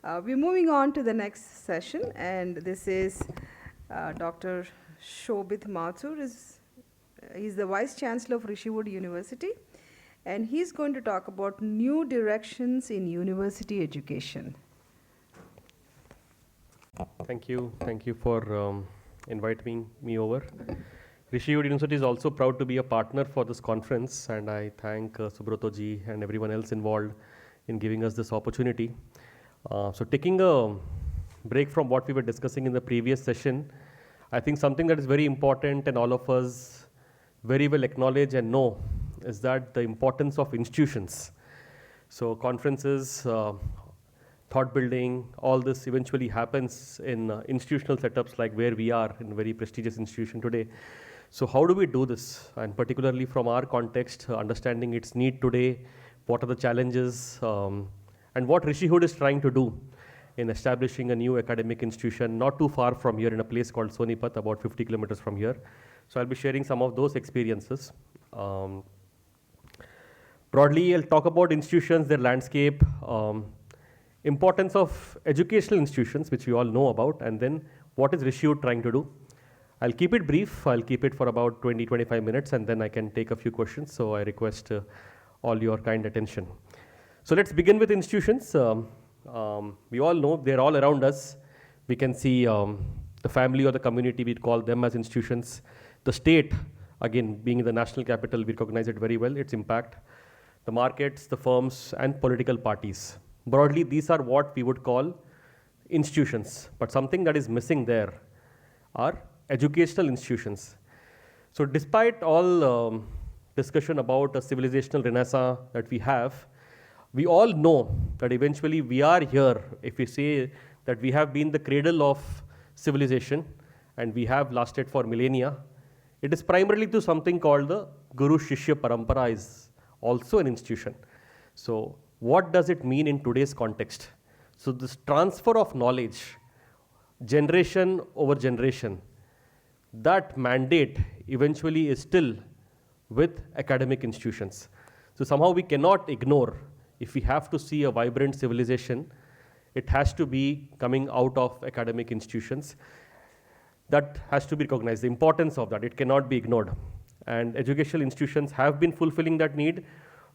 We're moving on to the next session, and this is Dr. Shobhit Mathur. He's the Vice Chancellor of Rishihood University, and he's going to talk about new directions in university education. Thank you. Thank you for inviting me over. Rishihood University is also proud to be a partner for this conference, and I thank Subroto ji and everyone else involved in giving us this opportunity. So taking a break from what we were discussing in the previous session, I think something that is very important and all of us very well acknowledge and know is that the importance of institutions. So conferences, thought building, all this eventually happens in institutional setups like where we are in a very prestigious institution today. So how do we do this? And particularly from our context, understanding its need today, what are the challenges, and what Rishihood is trying to do in establishing a new academic institution not too far from here in a place called Sonipat, about 50 kilometers from here. So I'll be sharing some of those experiences. Broadly, I'll talk about institutions, their landscape, importance of educational institutions, which we all know about, and then what is Rishihood trying to do. I'll keep it brief. I'll keep it for about 20-25 minutes, and then I can take a few questions. So I request all your kind attention. So let's begin with institutions. We all know they're all around us. We can see the family or the community, we call them as institutions. The state, again, being the national capital, we recognize it very well, its impact. The markets, the firms, and political parties. Broadly, these are what we would call institutions. But something that is missing there are educational institutions. So despite all discussion about a civilizational renaissance that we have, we all know that eventually we are here. If we say that we have been the cradle of civilization and we have lasted for millennia, it is primarily to something called the Guru Shishya Parampara is also an institution. So what does it mean in today's context? So this transfer of knowledge, generation over generation, that mandate eventually is still with academic institutions. So somehow we cannot ignore, if we have to see a vibrant civilization, it has to be coming out of academic institutions. That has to be recognized, the importance of that, it cannot be ignored. And educational institutions have been fulfilling that need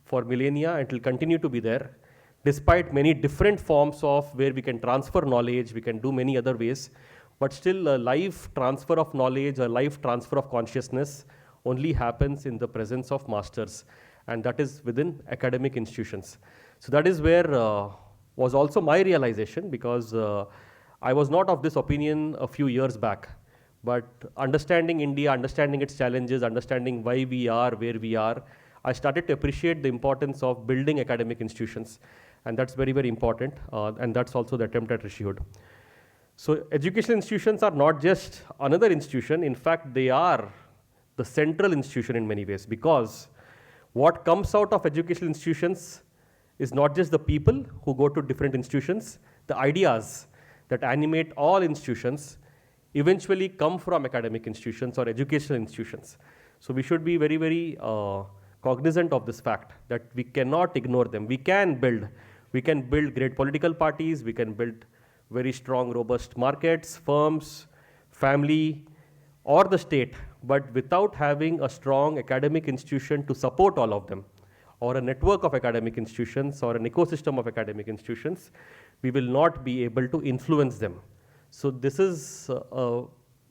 for millennia and will continue to be there, despite many different forms of where we can transfer knowledge, we can do many other ways, but still a live transfer of knowledge, a live transfer of consciousness only happens in the presence of masters, and that is within academic institutions. So that is where was also my realization, because I was not of this opinion a few years back. But understanding India, understanding its challenges, understanding why we are where we are, I started to appreciate the importance of building academic institutions. And that's very, very important. And that's also the attempt at Rishihood. So educational institutions are not just another institution. In fact, they are the central institution in many ways, because what comes out of educational institutions is not just the people who go to different institutions, the ideas that animate all institutions eventually come from academic institutions or educational institutions. So we should be very, very cognizant of this fact that we cannot ignore them. We can build great political parties, we can build very strong, robust markets, firms, family, or the state, but without having a strong academic institution to support all of them, or a network of academic institutions, or an ecosystem of academic institutions, we will not be able to influence them. So this is a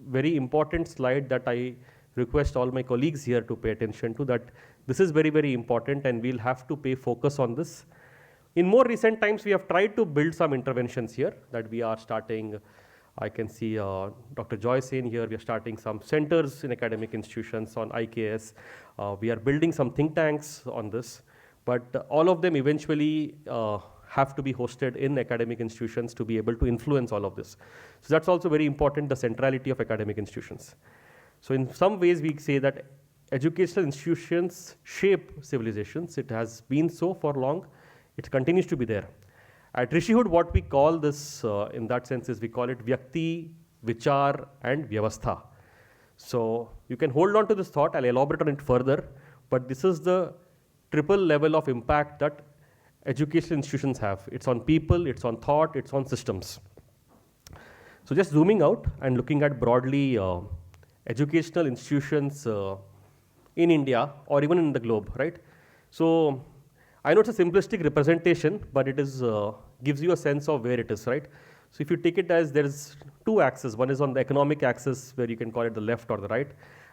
very important slide that I request all my colleagues here to pay attention to, that this is very, very important and we'll have to pay focus on this. In more recent times, we have tried to build some interventions here that we are starting. I can see Dr. Joy Sen here. We are starting some centers in academic institutions on IKS. We are building some think tanks on this, but all of them eventually have to be hosted in academic institutions to be able to influence all of this. So that's also very important, the centrality of academic institutions. So in some ways, we say that educational institutions shape civilizations. It has been so for long. It continues to be there. At Rishihood, what we call this, in that sense, is we call it Vyakti-Vichaar-Vyavastha. So you can hold on to this thought. I'll elaborate on it further. But this is the triple level of impact that educational institutions have. It's on people, it's on thought, it's on systems. So just zooming out and looking at broadly educational institutions in India or even in the globe, right? So I know it's a simplistic representation, but it is gives you a sense of where it is, right? So if you take it as there's two axes, one is on the economic axis where you can call it the left or the right,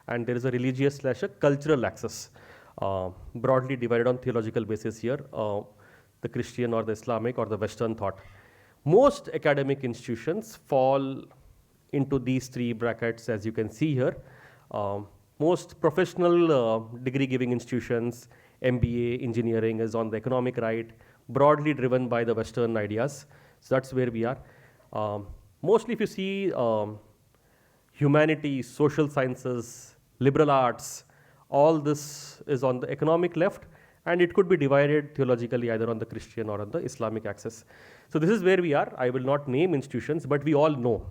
and there is a religious / a cultural axis, broadly divided on theological basis here, the Christian or the Islamic or the Western thought. Most academic institutions fall into these three brackets, as you can see here. Most professional degree giving institutions, MBA, engineering is on the economic right, broadly driven by the Western ideas. So that's where we are. Mostly if you see humanities, social sciences, liberal arts, all this is on the economic left, and it could be divided theologically either on the Christian or on the Islamic axis. So this is where we are. I will not name institutions, but we all know.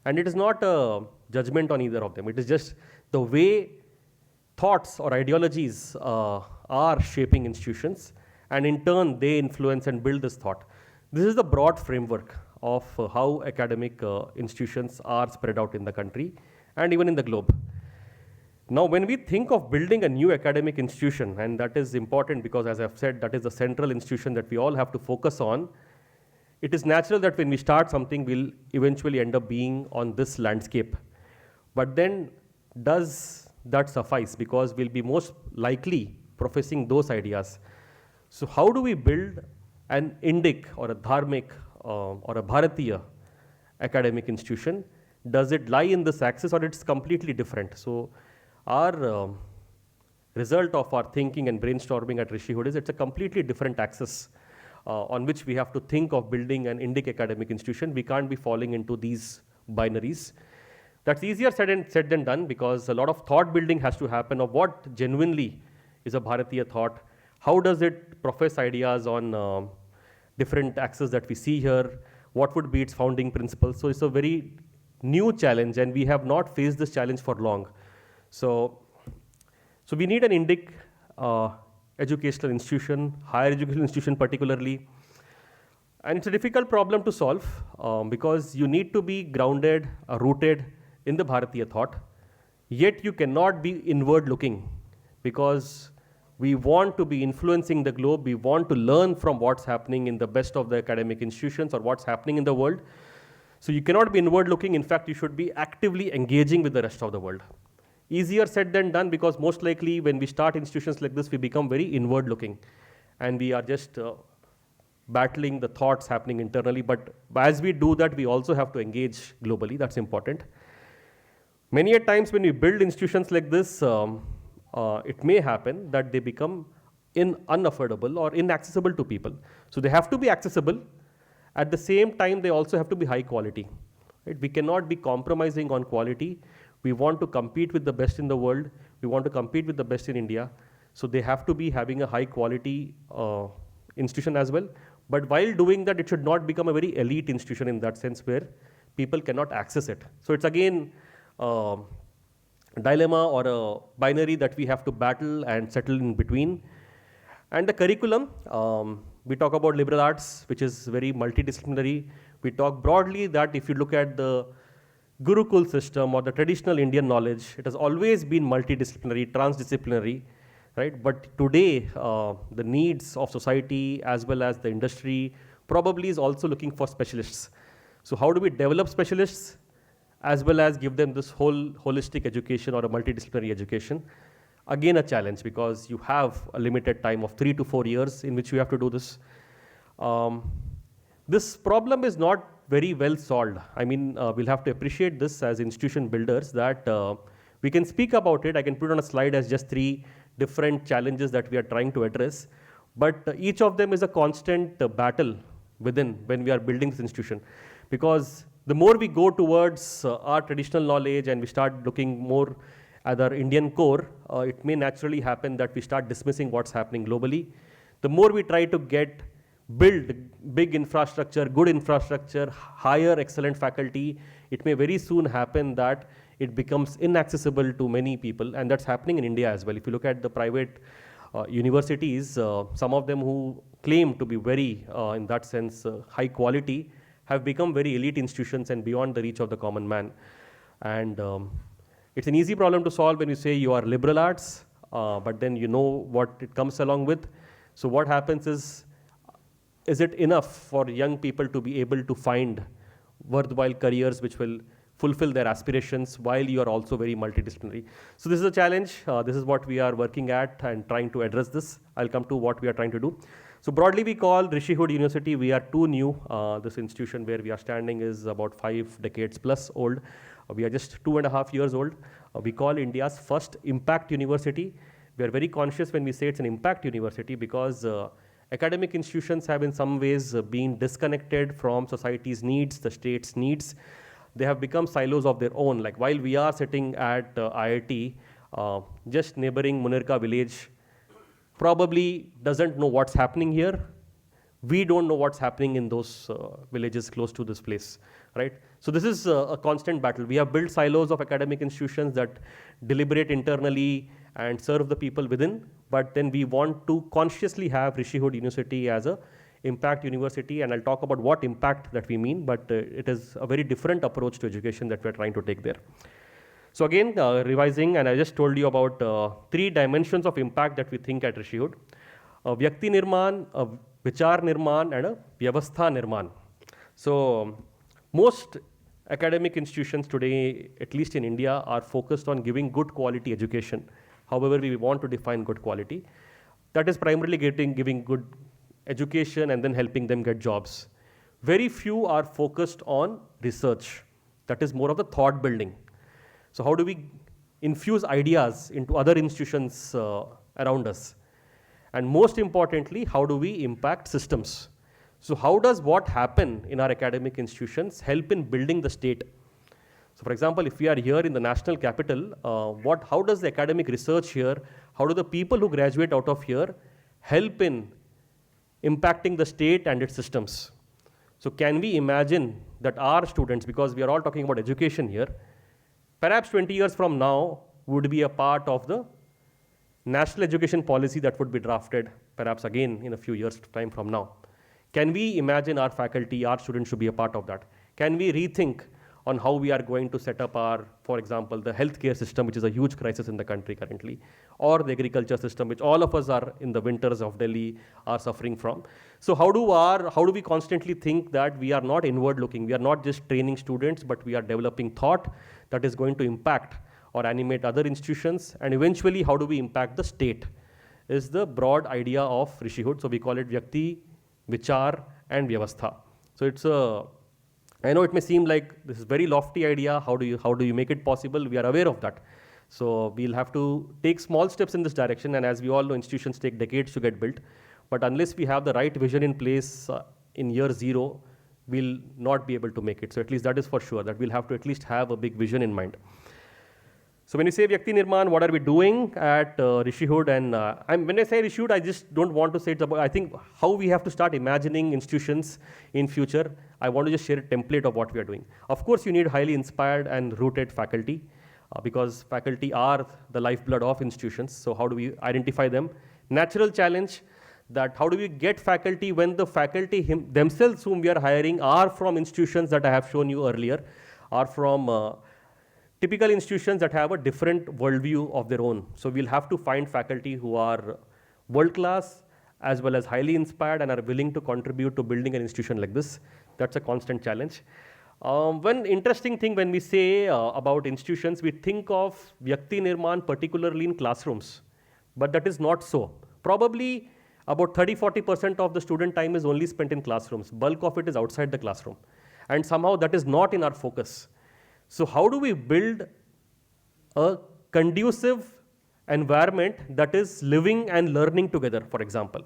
And it is not a judgment on either of them. It is just the way thoughts or ideologies are shaping institutions, and in turn they influence and build this thought. This is the broad framework of how academic institutions are spread out in the country and even in the globe. Now, when we think of building a new academic institution, and that is important because, as I've said, that is the central institution that we all have to focus on, it is natural that when we start something, we'll eventually end up being on this landscape. But then, does that suffice? Because we'll be most likely professing those ideas. So how do we build an Indic or a Dharmic or a Bharatiya academic institution? Does it lie in this axis or it's completely different? So our result of our thinking and brainstorming at Rishihood is it's a completely different axis on which we have to think of building an Indic academic institution. We can't be falling into these binaries. That's easier said than done because a lot of thought building has to happen of what genuinely is a Bharatiya thought. How does it profess ideas on different axes that we see here? What would be its founding principles? So it's a very new challenge, and we have not faced this challenge for long. So we need an Indic educational institution, higher educational institution particularly. And it's a difficult problem to solve because you need to be grounded, rooted in the Bharatiya thought, yet you cannot be inward looking because we want to be influencing the globe, we want to learn from what's happening in the best of the academic institutions or what's happening in the world. So you cannot be inward looking, in fact you should be actively engaging with the rest of the world. Easier said than done because most likely when we start institutions like this, we become very inward looking and we are just battling the thoughts happening internally. But as we do that, we also have to engage globally. That's important. Many a times when we build institutions like this, it may happen that they become unaffordable or inaccessible to people. So they have to be accessible. At the same time, they also have to be high quality. Right? We cannot be compromising on quality. We want to compete with the best in the world. We want to compete with the best in India. So they have to be having a high quality institution as well. But while doing that, it should not become a very elite institution in that sense where people cannot access it. So it's again a dilemma or a binary that we have to battle and settle in between. And the curriculum, we talk about liberal arts, which is very multidisciplinary. We talk broadly that if you look at the Gurukul system or the traditional Indian knowledge, it has always been multidisciplinary, transdisciplinary, right? But today, the needs of society as well as the industry probably is also looking for specialists. So how do we develop specialists as well as give them this whole holistic education or a multidisciplinary education? Again, a challenge because you have a limited time of 3 to 4 years in which you have to do this. This problem is not very well solved. I mean, we'll have to appreciate this as institution builders that we can speak about it. I can put it on a slide as just 3 different challenges that we are trying to address. But each of them is a constant battle within when we are building this institution. Because the more we go towards our traditional knowledge and we start looking more at our Indian core, it may naturally happen that we start dismissing what's happening globally. The more we try to build big infrastructure, good infrastructure, hire excellent faculty, it may very soon happen that it becomes inaccessible to many people, and that's happening in India as well. If you look at the private universities, some of them who claim to be very, in that sense, high quality, have become very elite institutions and beyond the reach of the common man. And it's an easy problem to solve when you say you are liberal arts, but then you know what it comes along with. So what happens is it enough for young people to be able to find worthwhile careers which will fulfill their aspirations while you are also very multidisciplinary? So this is a challenge. This is what we are working at and trying to address this. I'll come to what we are trying to do. So broadly we call Rishihood University, we are too new. This institution where we are standing is about 5 decades plus old. We are just 2.5 years old. We call India's first impact university. We are very conscious when we say it's an impact university because academic institutions have in some ways been disconnected from society's needs, the state's needs. They have become silos of their own. Like while we are sitting at IIT, just neighboring Munirka village probably doesn't know what's happening here. We don't know what's happening in those villages close to this place, right? So this is a constant battle. We have built silos of academic institutions that deliberate internally and serve the people within, but then we want to consciously have Rishihood University as a impact university, and I'll talk about what impact that we mean, but it is a very different approach to education that we're trying to take there. So again, revising, and I just told you about 3 dimensions of impact that we think at Rishihood. Vyakti-Nirman, Vichar-Nirman, and a Vyavastha-Nirman. So most academic institutions today, at least in India, are focused on giving good quality education. However, we want to define good quality. That is primarily giving good education and then helping them get jobs. Very few are focused on research. That is more of the thought building. So how do we infuse ideas into other institutions around us? And most importantly, how do we impact systems? So how does what happen in our academic institutions help in building the state? So for example, if we are here in the national capital, how does the academic research here, how do the people who graduate out of here help in impacting the state and its systems? So can we imagine that our students, because we are all talking about education here, perhaps 20 years from now would be a part of the national education policy that would be drafted, perhaps again in a few years' time from now. Can we imagine our faculty, our students should be a part of that? Can we rethink on how we are going to set up our, for example, the healthcare system, which is a huge crisis in the country currently, or the agriculture system, which all of us are in the winters of Delhi are suffering from. So how do we constantly think that we are not inward looking, we are not just training students, but we are developing thought that is going to impact or animate other institutions, and eventually how do we impact the state is the broad idea of Rishihood. So we call it Vyakti, Vichar and Vyavastha. So it's I know it may seem like this is a very lofty idea. How do you make it possible? We are aware of that. So we'll have to take small steps in this direction, and as we all know, institutions take decades to get built. But unless we have the right vision in place in year 0, we'll not be able to make it. So at least that is for sure, that we'll have to at least have a big vision in mind. So when you say Vyakti-Nirman, what are we doing at Rishihood? And when I say Rishihood, I just don't want to say it's about, I think how we have to start imagining institutions in future. I want to just share a template of what we are doing. Of course, you need highly inspired and rooted faculty because faculty are the lifeblood of institutions. So how do we identify them? Natural challenge, that how do we get faculty when the faculty themselves whom we are hiring are from institutions that I have shown you earlier, are from typical institutions that have a different worldview of their own. So we'll have to find faculty who are world-class as well as highly inspired and are willing to contribute to building an institution like this. That's a constant challenge. One interesting thing when we say about institutions, we think of Vyakti-Nirman particularly in classrooms, but that is not so. Probably about 30-40% of the student time is only spent in classrooms. Bulk of it is outside the classroom. And somehow that is not in our focus. So how do we build a conducive environment that is living and learning together, for example?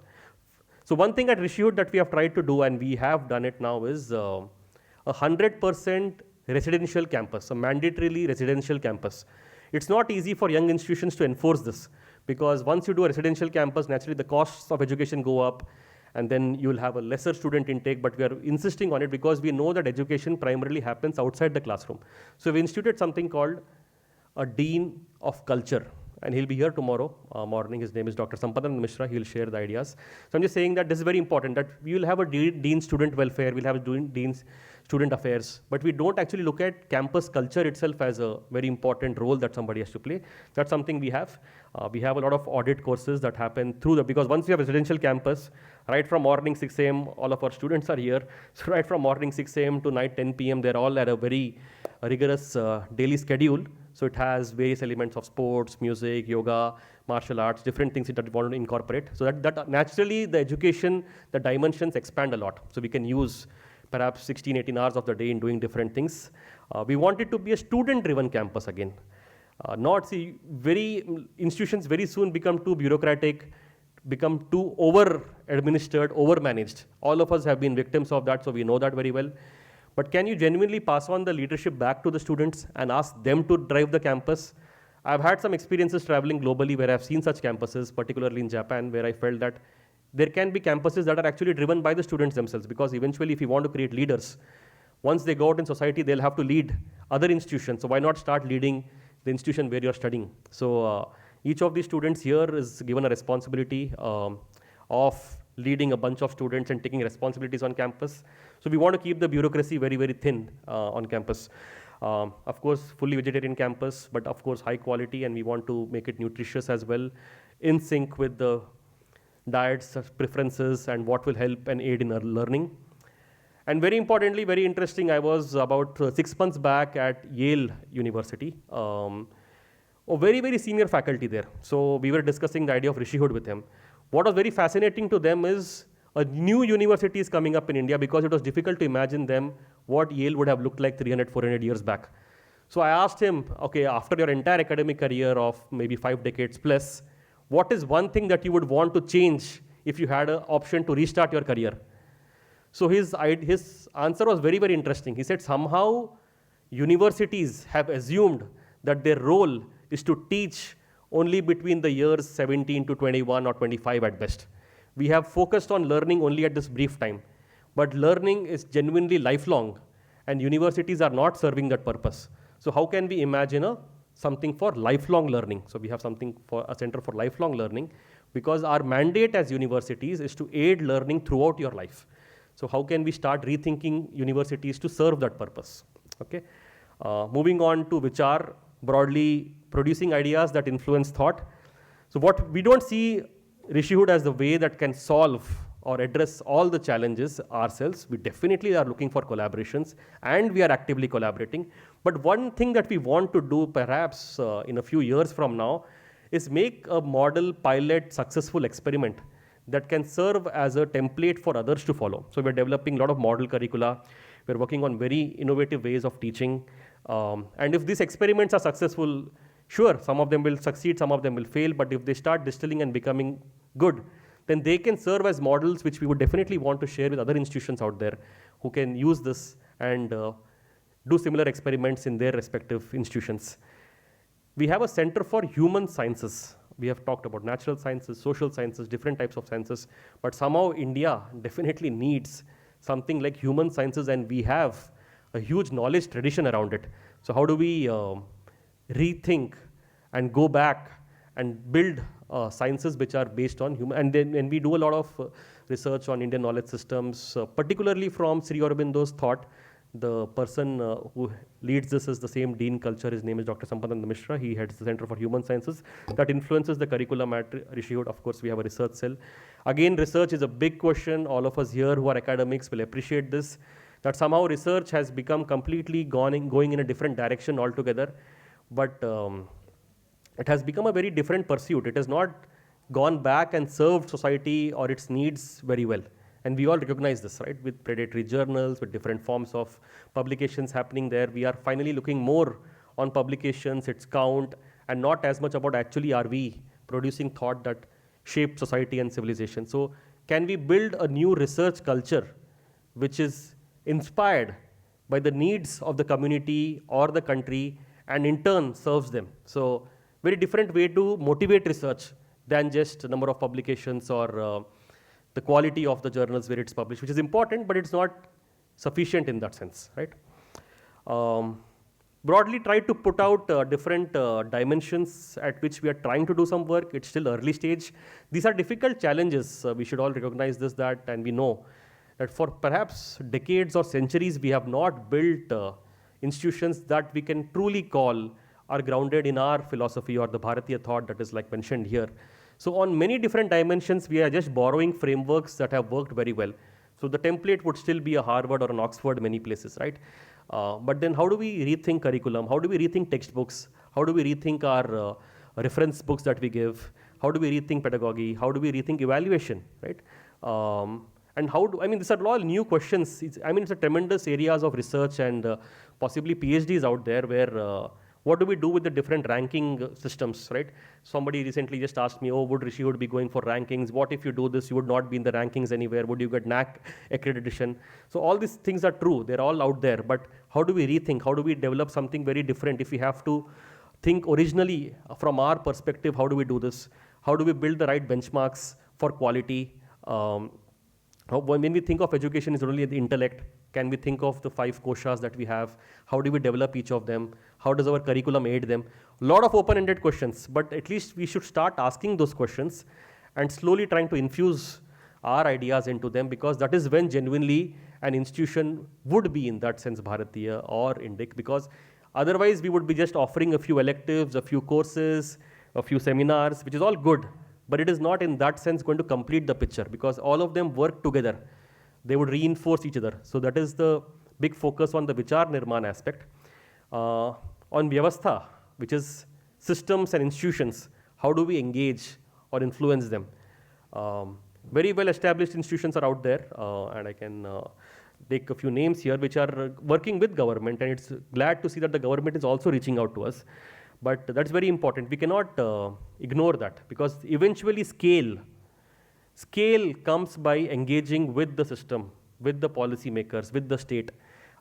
So one thing at Rishihood that we have tried to do, and we have done it now, is 100% residential campus, a mandatorily residential campus. It's not easy for young institutions to enforce this because once you do a residential campus, naturally the costs of education go up, and then you will have a lesser student intake, but we are insisting on it because we know that education primarily happens outside the classroom. So we instituted something called a Dean of Culture, and he'll be here tomorrow morning. His name is Dr. Sampadan Mishra. He'll share the ideas. So I'm just saying that this is very important, that we will have a Dean Student Welfare, we'll have a Dean Student Affairs, but we don't actually look at campus culture itself as a very important role that somebody has to play. That's something we have. We have a lot of audit courses that happen through because once we have a residential campus, right from morning 6 a.m., all of our students are here. So right from morning 6 a.m. to night 10 p.m., they're all at a very rigorous daily schedule. So it has various elements of sports, music, yoga, martial arts, different things that we want to incorporate. So that naturally the education, the dimensions expand a lot. So we can use perhaps 16, 18 hours of the day in doing different things. We want it to be a student-driven campus again. Institutions very soon become too bureaucratic, become too over-administered, over-managed. All of us have been victims of that, so we know that very well. But can you genuinely pass on the leadership back to the students and ask them to drive the campus? I've had some experiences traveling globally where I've seen such campuses, particularly in Japan, where I felt that there can be campuses that are actually driven by the students themselves, because eventually if you want to create leaders, once they go out in society, they'll have to lead other institutions. So why not start leading the institution where you're studying? So each of these students here is given a responsibility of leading a bunch of students and taking responsibilities on campus. So we want to keep the bureaucracy very, very thin on campus. Of course, fully vegetarian campus, but of course high quality, and we want to make it nutritious as well, in sync with the diets, preferences, and what will help and aid in our learning. And very importantly, very interesting, I was about 6 months back at Yale University. A very, very senior faculty there. So we were discussing the idea of Rishihood with him. What was very fascinating to them is a new university is coming up in India, because it was difficult to imagine them what Yale would have looked like 300, 400 years back. So I asked him, okay, after your entire academic career of maybe 5 decades plus, what is one thing that you would want to change if you had an option to restart your career? So his answer was very, very interesting. He said somehow universities have assumed that their role is to teach only between the years 17 to 21 or 25 at best. We have focused on learning only at this brief time. But learning is genuinely lifelong, and universities are not serving that purpose. So how can we imagine something for lifelong learning? So we have something for a center for lifelong learning, because our mandate as universities is to aid learning throughout your life. So how can we start rethinking universities to serve that purpose? Okay. Moving on to Vichar, broadly producing ideas that influence thought. So what we don't see Rishihood as the way that can solve or address all the challenges ourselves. We definitely are looking for collaborations, and we are actively collaborating. But one thing that we want to do perhaps in a few years from now is make a model pilot successful experiment that can serve as a template for others to follow. So we're developing a lot of model curricula. We're working on very innovative ways of teaching. And if these experiments are successful, sure, some of them will succeed, some of them will fail, but if they start distilling and becoming good, then they can serve as models which we would definitely want to share with other institutions out there who can use this and do similar experiments in their respective institutions. We have a Center for Human Sciences. We have talked about natural sciences, social sciences, different types of sciences, but somehow India definitely needs something like human sciences, and we have a huge knowledge tradition around it. So how do we rethink and go back and build sciences which are based on human, and then we do a lot of research on Indian knowledge systems, particularly from Sri Aurobindo's thought. The person who leads this is the same Dean Culture. His name is Dr. Sampadan Mishra. He heads the Center for Human Sciences that influences the curriculum at Rishihood. Of course, we have a research cell. Again, research is a big question. All of us here who are academics will appreciate this, that somehow research has become completely going in a different direction altogether. But it has become a very different pursuit. It has not gone back and served society or its needs very well. And we all recognize this, right? With predatory journals, with different forms of publications happening there, we are finally looking more on publications, its count, and not as much about actually are we producing thought that shaped society and civilization. So can we build a new research culture which is inspired by the needs of the community or the country and in turn serves them? So very different way to motivate research than just a number of publications or the quality of the journals where it's published, which is important, but it's not sufficient in that sense, right? broadly tried to put out different dimensions at which we are trying to do some work. It's still early stage. These are difficult challenges. We should all recognize this, that, and we know that for perhaps decades or centuries, we have not built institutions that we can truly call are grounded in our philosophy or the Bharatiya thought that is like mentioned here. So on many different dimensions, we are just borrowing frameworks that have worked very well. So the template would still be a Harvard or an Oxford many places, right? But then how do we rethink curriculum? How do we rethink textbooks? How do we rethink our reference books that we give? How do we rethink pedagogy? How do we rethink evaluation, right? And how do, I mean, these are all new questions. It's a tremendous areas of research and possibly PhDs out there where what do we do with the different ranking systems, right? Somebody recently just asked me, oh, would Rishihood be going for rankings? What if you do this, you would not be in the rankings anywhere? Would you get NAC accreditation? So all these things are true. They're all out there. But how do we rethink? How do we develop something very different? If we have to think originally from our perspective, how do we do this? How do we build the right benchmarks for quality? When we think of education is only the intellect, can we think of the 5 koshas that we have? How do we develop each of them? How does our curriculum aid them? A lot of open-ended questions, but at least we should start asking those questions and slowly trying to infuse our ideas into them, because that is when genuinely an institution would be in that sense Bharatiya or Indic, because otherwise we would be just offering a few electives, a few courses, a few seminars, which is all good, but it is not in that sense going to complete the picture, because all of them work together. They would reinforce each other. So that is the big focus on the Vichar Nirman aspect. On Vyavastha, which is systems and institutions, how do we engage or influence them? Very well established institutions are out there, and I can take a few names here which are working with government, and it's glad to see that the government is also reaching out to us. But that's very important. We cannot ignore that, because eventually scale comes by engaging with the system, with the policymakers, with the state.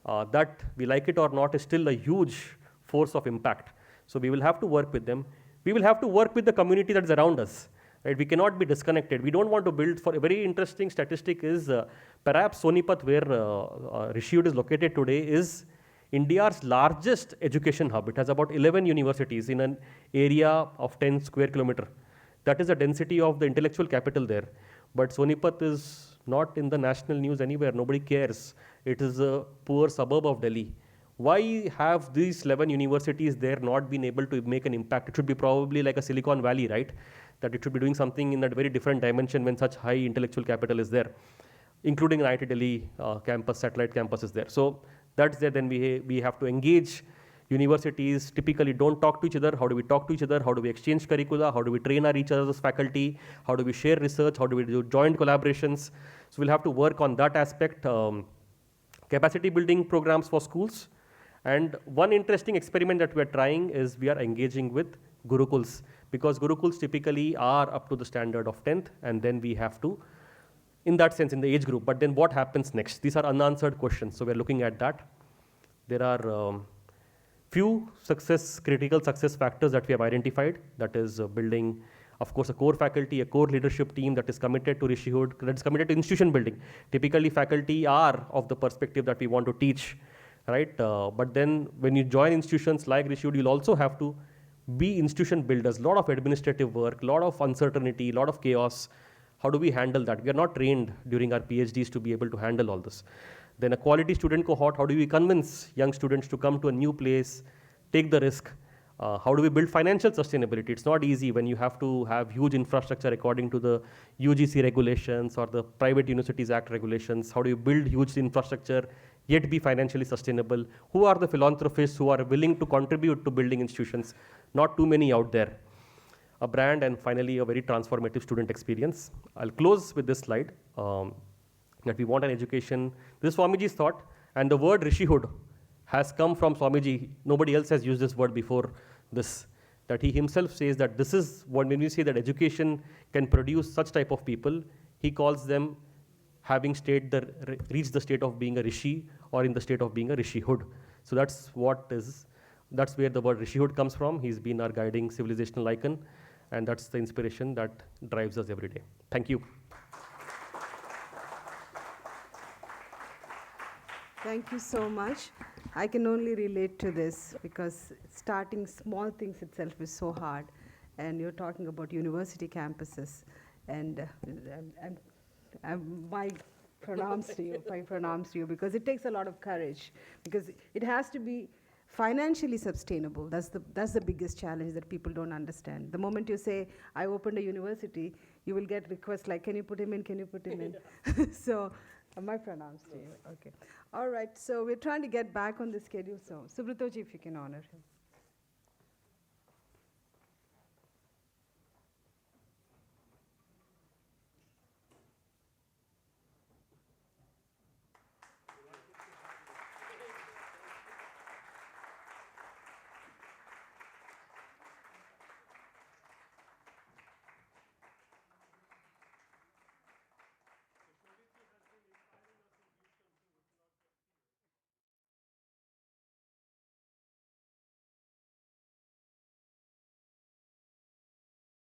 That, we like it or not, is still a huge force of impact. So we will have to work with them. We will have to work with the community that's around us. Right? We cannot be disconnected. We don't want to build, for a very interesting statistic is perhaps Sonipat, where Rishihood is located today, is India's largest education hub. It has about 11 universities in an area of 10 square kilometer. That is the density of the intellectual capital there. But Sonipat is not in the national news anywhere. Nobody cares. It is a poor suburb of Delhi. Why have these 11 universities there not been able to make an impact? It should be probably like a Silicon Valley, right? That it should be doing something in that very different dimension when such high intellectual capital is there, including an IIT Delhi campus, satellite campus is there. So that's there. Then we have to engage. Universities typically don't talk to each other. How do we talk to each other? How do we exchange curricula? How do we train our each other's faculty? How do we share research? How do we do joint collaborations? So we'll have to work on that aspect. Capacity building programs for schools. And one interesting experiment that we are trying is we are engaging with Gurukuls, because Gurukuls typically are up to the standard of 10th, and then we have to, in that sense, in the age group. But then what happens next? These are unanswered questions. So we're looking at that. There are few critical success factors that we have identified. That is building, of course, a core faculty, a core leadership team that is committed to Rishihood, that is committed to institution building. Typically, faculty are of the perspective that we want to teach, right? But then when you join institutions like Rishihood, you'll also have to be institution builders. A lot of administrative work, a lot of uncertainty, a lot of chaos. How do we handle that? We are not trained during our PhDs to be able to handle all this. Then a quality student cohort, how do we convince young students to come to a new place, take the risk? How do we build financial sustainability? It's not easy when you have to have huge infrastructure according to the UGC regulations or the Private Universities Act regulations. How do you build huge infrastructure yet be financially sustainable? Who are the philanthropists who are willing to contribute to building institutions? Not too many out there. A brand, and finally a very transformative student experience. I'll close with this slide. That we want an education. This is Swamiji's thought, and the word Rishihood has come from Swamiji. Nobody else has used this word before this. That he himself says that this is when we say that education can produce such type of people, he calls them having reached the state of being a Rishi, or in the state of being a Rishihood. So that's where the word Rishihood comes from. He's been our guiding civilizational icon, and that's the inspiration that drives us every day. Thank you. Thank you so much. I can only relate to this because starting small things itself is so hard. And you're talking about university campuses. And my pronouns to you, my pronouns to you, because it takes a lot of courage. Because it has to be financially sustainable. That's the biggest challenge that people don't understand. The moment you say, I opened a university, you will get requests like, can you put him in, can you put him in? So, my pronouns to you, okay. All right, so we're trying to get back on the schedule, so Subratoji, if you can honor him.